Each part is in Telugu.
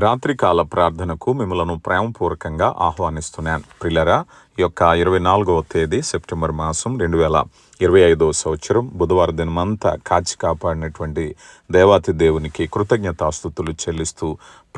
రాత్రికాల ప్రార్థనకు మిమ్మలను ప్రేమపూర్వకంగా ఆహ్వానిస్తున్నాను. ప్రియులారా, ఈ యొక్క 24వ తేదీ సెప్టెంబర్ మాసం 2025 సంవత్సరం బుధవారం దినమంతా కాచి కాపాడినటువంటి దేవాతి దేవునికి కృతజ్ఞతాస్తుతులు చెల్లిస్తూ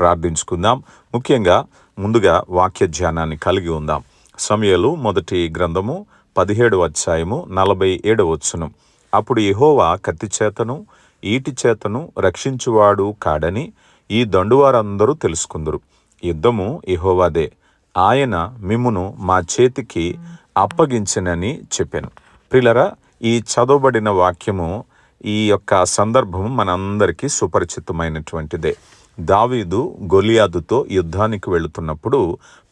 ప్రార్థించుకుందాం. ముఖ్యంగా ముందుగా వాక్య ధ్యానాన్ని కలిగి ఉందాం. సమూయేలు మొదటి గ్రంథము 17వ అధ్యాయము 47వ వచనం. అప్పుడు యెహోవా కత్తి చేతను ఈటి చేతను రక్షించువాడు కాడని ఈ దండువారందరూ తెలుసుకుందరు. యుద్ధము యెహోవాదే, ఆయన మిమ్మును మా చేతికి అప్పగించినని చెప్పాను. ప్రియులారా, ఈ చదవబడిన వాక్యము ఈ యొక్క సందర్భం మనందరికీ సుపరిచితమైనటువంటిదే. దావీదు గొలియాదుతో యుద్ధానికి వెళుతున్నప్పుడు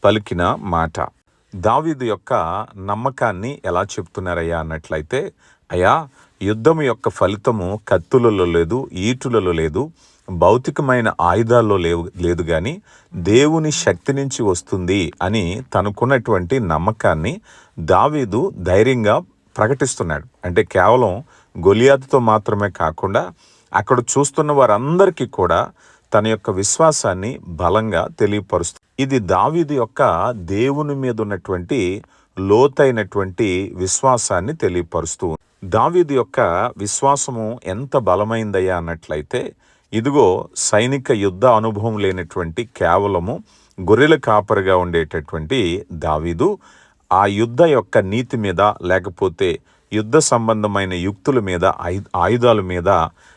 పలికిన మాట. దావీదు యొక్క నమ్మకాన్ని ఎలా చెప్తున్నారయ్యా అన్నట్లయితే, అయ్యా, యుద్ధము యొక్క ఫలితము కత్తులలో లేదు, ఈటులలో లేదు, భౌతికమైన ఆయుధాల్లో లేదు కానీ దేవుని శక్తి నుంచి వస్తుంది అని తనకున్నటువంటి నమ్మకాన్ని దావీదు ధైర్యంగా ప్రకటిస్తున్నాడు. అంటే కేవలం గొలియాతుతో మాత్రమే కాకుండా అక్కడ చూస్తున్న వారందరికీ కూడా తన యొక్క విశ్వాసాన్ని బలంగా తెలియపరుస్తుంది. ఇది దావీదు యొక్క దేవుని మీద ఉన్నటువంటి లోతైనటువంటి విశ్వాసాన్ని తెలియపరుస్తూ. దావీదు యొక్క విశ్వాసము ఎంత బలమైందయ్యా అన్నట్లయితే, ఇదిగో సైనిక యుద్ధ అనుభవం లేనటువంటి కేవలము గొర్రెల కాపరిగా ఉండేటటువంటి దావీదు ఆ యుద్ధ యొక్క నీతి మీద, లేకపోతే యుద్ధ సంబంధమైన యుక్తుల మీద, ఆయుధాల మీద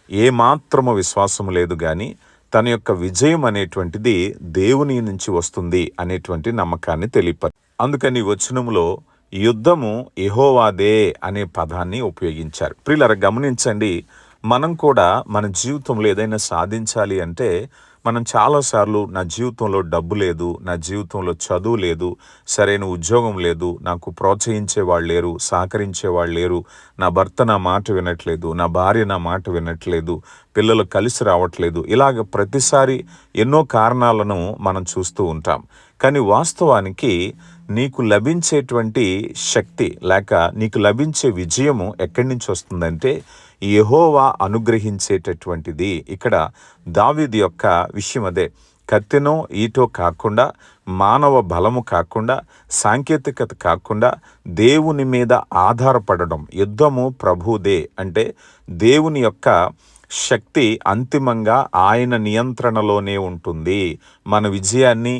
ఏమాత్రము విశ్వాసము లేదు కానీ తన యొక్క విజయం అనేటువంటిది దేవుని నుంచి వస్తుంది అనేటువంటి నమ్మకాన్ని తెలియపరు. అందుకని వచనములో యుద్ధము యెహోవాదే అనే పదాన్ని ఉపయోగించారు. ప్రియులారా, గమనించండి, మనం కూడా మన జీవితంలో ఏదైనా సాధించాలి అంటే మనం చాలాసార్లు నా జీవితంలో డబ్బు లేదు, నా జీవితంలో చదువు లేదు, సరైన ఉద్యోగం లేదు, నాకు ప్రోత్సహించే వాళ్ళు లేరు, సహకరించే వాళ్ళు లేరు, నా భర్త నా మాట వినట్లేదు, నా భార్య నా మాట వినట్లేదు, పిల్లలు కలిసి రావట్లేదు, ఇలాగ ప్రతిసారి ఎన్నో కారణాలను మనం చూస్తూ ఉంటాం. కానీ వాస్తవానికి నీకు లభించేటువంటి శక్తి లేక నీకు లభించే విజయము ఎక్కడి నుంచి వస్తుందంటే యెహోవా అనుగ్రహించేటటువంటిది. ఇక్కడ దావీదు యొక్క విషయం అదే. కత్తెనో ఈటో కాకుండా, మానవ బలము కాకుండా, సాంకేతికత కాకుండా దేవుని మీద ఆధారపడడం. యుద్ధము ప్రభుదే అంటే దేవుని యొక్క శక్తి అంతిమంగా ఆయన నియంత్రణలోనే ఉంటుంది. మన విజయాన్ని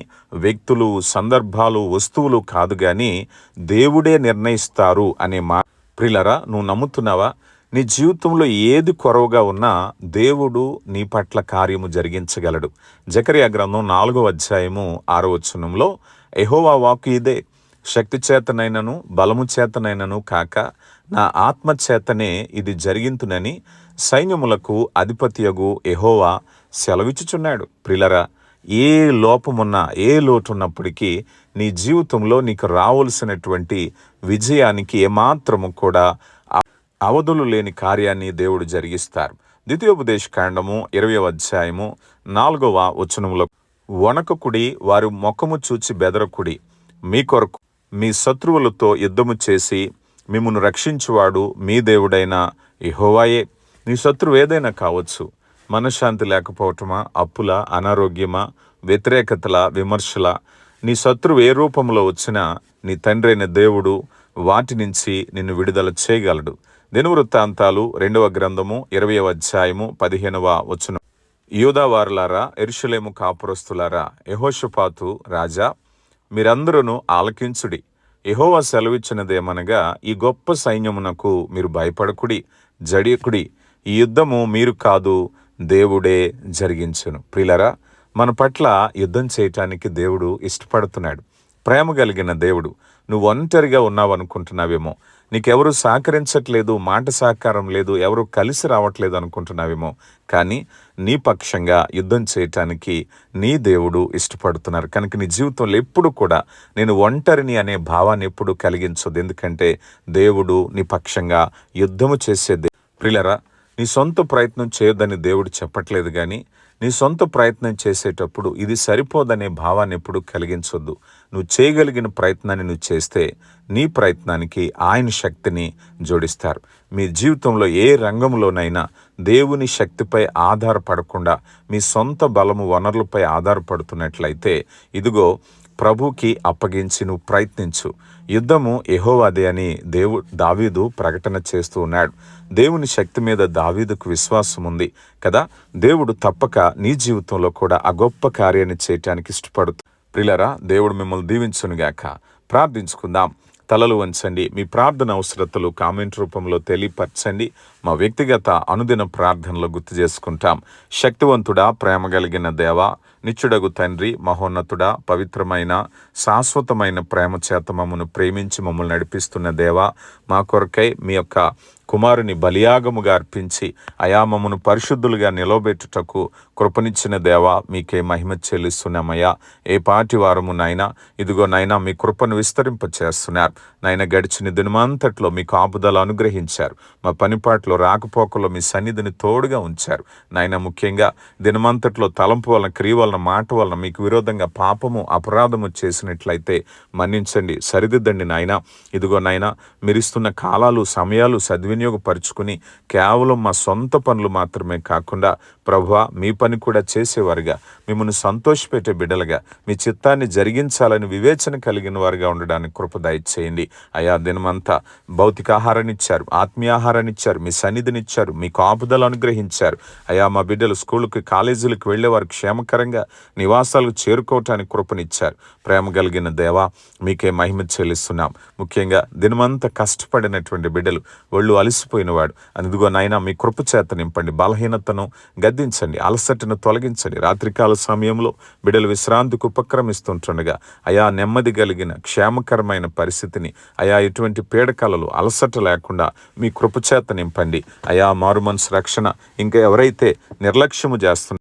వ్యక్తులు, సందర్భాలు, వస్తువులు కాదు కానీ దేవుడే నిర్ణయిస్తారు అనే ప్రియులారా, నువ్వు నమ్ముతున్నావా? నీ జీవితంలో ఏది కొరవగా ఉన్నా దేవుడు నీ పట్ల కార్యము జరిగించగలడు. జకర్యా గ్రంథం 4వ అధ్యాయము 6వ వచనంలో యెహోవా వాక్కు ఇదే, శక్తి చేతనైనను బలము చేతనైనను కాక నా ఆత్మ చేతనే ఇది జరిగింతునని సైన్యములకు అధిపతియగు యెహోవా సెలవిచ్చుచున్నాడు. ప్రియులారా, ఏ లోపమున్నా, ఏ లోటున్నప్పటికీ నీ జీవితంలో నీకు రావాల్సినటువంటి విజయానికి ఏమాత్రము కూడా అవధులు లేని కార్యాన్ని దేవుడు జరిగిస్తారు. ద్వితీయోపదేశ కాండము 20వ అధ్యాయము 4వ వచనములో, వణకకుడి, వారి ముఖము చూచి బెదరకుడి, మీ కొరకు మీ శత్రువులతో యుద్ధము చేసి మిమ్మును రక్షించువాడు మీ దేవుడైన యెహోవాయే. నీ శత్రువు ఏదైనా కావచ్చు. మనశ్శాంతి లేకపోవటమా, అప్పుల, అనారోగ్యమా, వ్యతిరేకతల, విమర్శల, నీ శత్రువు ఏ రూపంలో వచ్చినా నీ తండ్రి అయిన దేవుడు వాటి నుంచి నిన్ను విడుదల చేయగలడు. దినవృత్తాంతాలు 2వ గ్రంథము 20వ అధ్యాయము 15వ వచనం. యూదావారులారా, యెరూషలేము కాపురస్తులారా, యెహోషాపాతు రాజా, మీరందరూ ఆలకించుడి. యెహోవా సెలవిచ్చినదేమనగా, ఈ గొప్ప సైన్యమునకు మీరు భయపడకుడి, జడియకుడి. ఈ యుద్ధము మీరు కాదు, దేవుడే జరిగించును. ప్రియులారా, మన పట్ల యుద్ధం చేయటానికి దేవుడు ఇష్టపడుతున్నాడు. ప్రేమ కలిగిన దేవుడు. నువ్వు ఒంటరిగా ఉన్నావు అనుకుంటున్నావేమో, నీకెవరు సహకరించట్లేదు, మాట సహకారం లేదు, ఎవరు కలిసి రావట్లేదు అనుకుంటున్నావేమో, కానీ నీ పక్షంగా యుద్ధం చేయటానికి నీ దేవుడు ఇష్టపడుతున్నారు. కనుక నీ జీవితంలో ఎప్పుడు కూడా నేను ఒంటరిని అనే భావాన్ని ఎప్పుడు కలిగించదు. ఎందుకంటే దేవుడు నీ పక్షంగా యుద్ధము చేసే ప్రియులారా, నీ సొంత ప్రయత్నం చేయొద్దని దేవుడు చెప్పట్లేదు కానీ నీ సొంత ప్రయత్నం చేసేటప్పుడు ఇది సరిపోదనే భావాన్ని ఎప్పుడు కలిగించొద్దు. నువ్వు చేయగలిగిన ప్రయత్నాన్ని నువ్వు చేస్తే నీ ప్రయత్నానికి ఆయన శక్తిని జోడిస్తారు. మీ జీవితంలో ఏ రంగంలోనైనా దేవుని శక్తిపై ఆధారపడకుండా మీ సొంత బలము వనరులపై ఆధారపడుతున్నట్లయితే ఇదిగో ప్రభుకి అప్పగించి నువ్వు ప్రయత్నించు. యుద్ధము యెహోవాదే అని దావీదు ప్రకటన చేస్తూ ఉన్నాడు. దేవుని శక్తి మీద దావీదుకు విశ్వాసం ఉంది కదా. దేవుడు తప్పక నీ జీవితంలో కూడా ఆ గొప్ప కార్యాన్ని చేయటానికి ఇష్టపడుతుంది. ప్రియులారా, దేవుడు మిమ్మల్ని దీవించునుగాక. ప్రార్థించుకుందాం. తలలు వంచండి. మీ ప్రార్థన అవసరతలు కామెంట్ రూపంలో తెలియపరచండి. మా వ్యక్తిగత అనుదిన ప్రార్థనలో గుర్తు చేసుకుంటాం. శక్తివంతుడా, ప్రేమ కలిగిన దేవా, నిత్యుడగు తండ్రి, మహోన్నతుడా, పవిత్రమైన శాశ్వతమైన ప్రేమ చేత మమ్మల్ని ప్రేమించి మమ్మల్ని నడిపిస్తున్న దేవా, మా కొరకై మీ యొక్క కుమారుని బలియాగముగా అర్పించి అయా మమ్మను పరిశుద్ధులుగా నిలవబెట్టుటకు కృపనిచ్చిన దేవా, మీకే మహిమ చెల్లిస్తున్నామయ్యా. ఏ పాటి వారము నాయనా, ఇదిగో నాయనా మీ కృపను విస్తరింపచేస్తున్నారు నాయన. గడిచిన దినమంతట్లో మీ కాపుదల అనుగ్రహించారు. మా పనిపాట్లో రాకపోకలో మీ సన్నిధిని తోడుగా ఉంచారు నాయన. ముఖ్యంగా దినమంతట్లో తలంపు వలన, క్రియ వలన, మాట వలన మీకు విరోధంగా పాపము అపరాధము చేసినట్లయితే మన్నించండి, సరిదిద్దండి నాయన. ఇదిగో నాయన, మీరిస్తున్న కాలాలు సమయాలు సద్వినియోగపరుచుకుని కేవలం మా సొంత పనులు మాత్రమే కాకుండా ప్రభువా మీ పని కూడా చేసేవారుగా, మిమ్మల్ని సంతోషపెట్టే బిడ్డలుగా, మీ చిత్తాన్ని జరిగించాలని వివేచన కలిగిన వారుగా ఉండడానికి కృప దయచేయండి అయా. దినమంతా భౌతిక ఆహారాన్ని ఇచ్చారు, ఆత్మీయ ఆహారాన్ని ఇచ్చారు, మీ సన్నిధినిచ్చారు, మీ కాపుదలు అనుగ్రహించారు అయా. మా బిడ్డలు స్కూళ్ళకి, కాలేజీలకు వెళ్ళే వారు క్షేమకరంగా నివాసాలకు చేరుకోవటానికి కృపనిచ్చారు. ప్రేమ కలిగిన దేవా, మీకే మహిమ చెల్లిస్తున్నాం. ముఖ్యంగా దినమంతా కష్టపడినటువంటి బిడ్డలు, ఒళ్ళు అలసిపోయినవాడు అందుగో నాయన మీ కృప చేత నింపండి. బలహీనతను గద్దించండి, అలసటను తొలగించండి. రాత్రికాల సమయంలో బిడ్డలు విశ్రాంతికి ఉపక్రమిస్తుంటుండగా అయా నెమ్మది కలిగిన క్షేమకరమైన పరిస్థితిని అయా, ఎటువంటి పీడకలలు అలసట లేకుండా మీ కృప చేత నింపండి అయా. మారు మనసు రక్షణ ఇంకా ఎవరైతే నిర్లక్ష్యము చేస్తున్నారు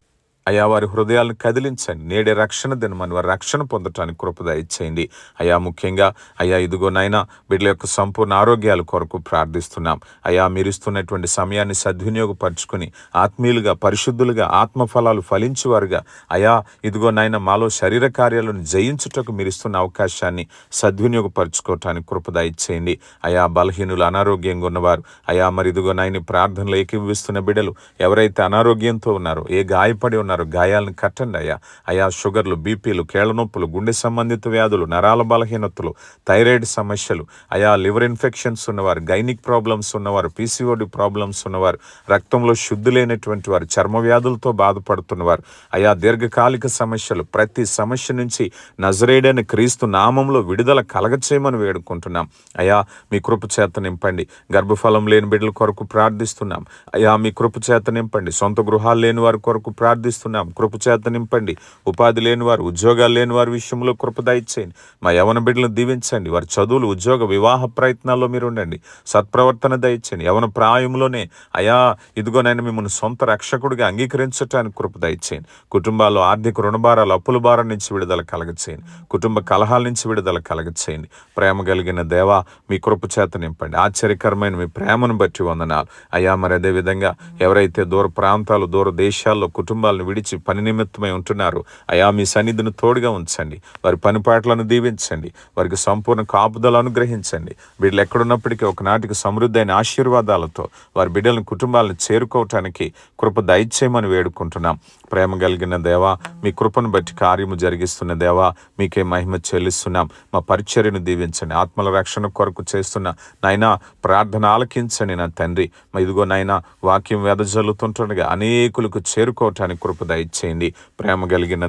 అయా, వారి హృదయాలను కదిలించండి. నేడే రక్షణ దినమని వారి రక్షణ పొందటానికి కృప దయచేయండి అయా. ముఖ్యంగా అయా ఇదిగో నాయనా బిడ్డల యొక్క సంపూర్ణ ఆరోగ్యాల కొరకు ప్రార్థిస్తున్నాం అయా. మీరు ఇస్తున్నటువంటి సమయాన్ని సద్వినియోగపరచుకుని ఆత్మీయులుగా, పరిశుద్ధులుగా, ఆత్మఫలాలు ఫలించేవారుగా అయా ఇదిగో నాయన మాలో శరీర కార్యాలను జయించుటకు మీరు ఇస్తున్న అవకాశాన్ని సద్వినియోగపరచుకోవటానికి కృప దయచేయండి అయా. బలహీనులు, అనారోగ్యంగా ఉన్నవారు అయా, మరి ఇదిగో నాయన ప్రార్థనలు ఏకీభవిస్తున్న బిడ్డలు ఎవరైతే అనారోగ్యంతో ఉన్నారో, ఏ గాయపడి ఉన్నారో గాయాలను కట్టండి అయ్యా. అయా షుగర్లు, బీపీలు, కీళ్ల నొప్పులు, గుండె సంబంధిత వ్యాధులు, నరాల బలహీనతలు, థైరాయిడ్ సమస్యలు అయా, లివర్ ఇన్ఫెక్షన్స్ ఉన్నవారు, గైనిక్ ప్రాబ్లమ్స్ ఉన్నవారు, పీసీఓడి ప్రాబ్లమ్స్ ఉన్నవారు, రక్తంలో శుద్ధి లేనటువంటి వారు, చర్మ వ్యాధులతో బాధపడుతున్నవారు అయా, దీర్ఘకాలిక సమస్యలు, ప్రతి సమస్య నుంచి నజరేయుడైన క్రీస్తు నామంలో విడుదల కలగచేయమని వేడుకుంటున్నాం అయా. మీ కృప చేత నింపండి. గర్భఫలం లేని బిడ్డల కొరకు ప్రార్థిస్తున్నాం అయా. మీ కృప చేత నింపండి. సొంత గృహాలు లేని వారి కొరకు ప్రార్థిస్తున్నాం. కృప చేత నింపండి. ఉపాధి లేని వారు, ఉద్యోగాలు లేని వారి విషయంలో కృప దయచేయండి. మా యవన బిడ్డలను దీవించండి. వారి చదువులు, ఉద్యోగ, వివాహ ప్రయత్నాల్లో మీరు ఉండండి. సత్ప్రవర్తన దయచేయండి. యవన ప్రాయంలోనే అయా ఇదిగోనైనా మిమ్మల్ని సొంత రక్షకుడిగా అంగీకరించడానికి కృప దయచేయండి. కుటుంబాల్లో ఆర్థిక రుణభారాలు, అప్పుల భారం నుంచి విడుదల కలగచేయండి. కుటుంబ కలహాల నుంచి విడుదల కలగచేయండి. ప్రేమ కలిగిన దేవా, మీ కృప చేత నింపండి. ఆశ్చర్యకరమైన మీ ప్రేమను బట్టి వందనాలు అయా. మరి అదే విధంగా ఎవరైతే దూర ప్రాంతాలు, దూర దేశాల్లో కుటుంబాలను విడిచి పని నిమిత్తమై ఉంటున్నారు అయా, మీ సన్నిధిని తోడుగా ఉంచండి. వారి పనిపాట్లను దీవించండి. వారికి సంపూర్ణ కాపుదల అనుగ్రహించండి. బిడ్డలు ఎక్కడున్నప్పటికీ ఒకనాటికి సమృద్ధి అయిన ఆశీర్వాదాలతో వారి బిడ్డలను, కుటుంబాలను చేరుకోవటానికి కృప దయచేయమని వేడుకుంటున్నాం. ప్రేమ కలిగిన దేవా, మీ కృపను బట్టి కార్యము జరిగిస్తున్న దేవా, మీకే మహిమ చెల్లిస్తున్నాం. మా పరిచర్యను దీవించండి. ఆత్మల రక్షణ కొరకు చేస్తున్న నాయనా ప్రార్థన ఆలకించండి నా తండ్రి. ఇదిగో నాయనా వాక్యం వెదజల్లుతుంటుండగా అనేకులకు చేరుకోవటానికి కృప దయచేయండి. ప్రేమ కలిగిన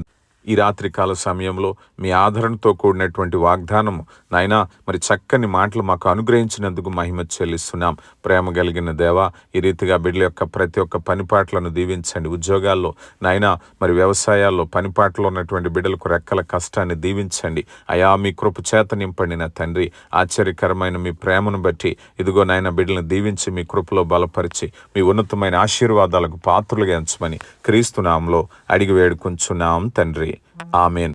ఈ రాత్రికాల సమయంలో మీ ఆదరణతో కూడినటువంటి వాగ్దానము నాయనా మరి చక్కని మాటలు మాకు అనుగ్రహించినందుకు మహిమ చెల్లిస్తున్నాం. ప్రేమ కలిగిన దేవా, ఈ రీతిగా బిడ్డల యొక్క ప్రతి ఒక్క పనిపాట్లను దీవించండి. ఉద్యోగాల్లో నాయనా మరి వ్యవసాయాల్లో పనిపాట్లో ఉన్నటువంటి బిడ్డలకు రెక్కల కష్టాన్ని దీవించండి అయా. మీ కృప చేత నింపండి నా తండ్రి. ఆశ్చర్యకరమైన మీ ప్రేమను బట్టి ఇదిగో నాయన బిడ్డలను దీవించి మీ కృపలో బలపరిచి మీ ఉన్నతమైన ఆశీర్వాదాలకు పాత్రలుగా ఎంచమని క్రీస్తు నామములో అడిగి వేడుకొంచున్నాం తండ్రి. ఆమేన్.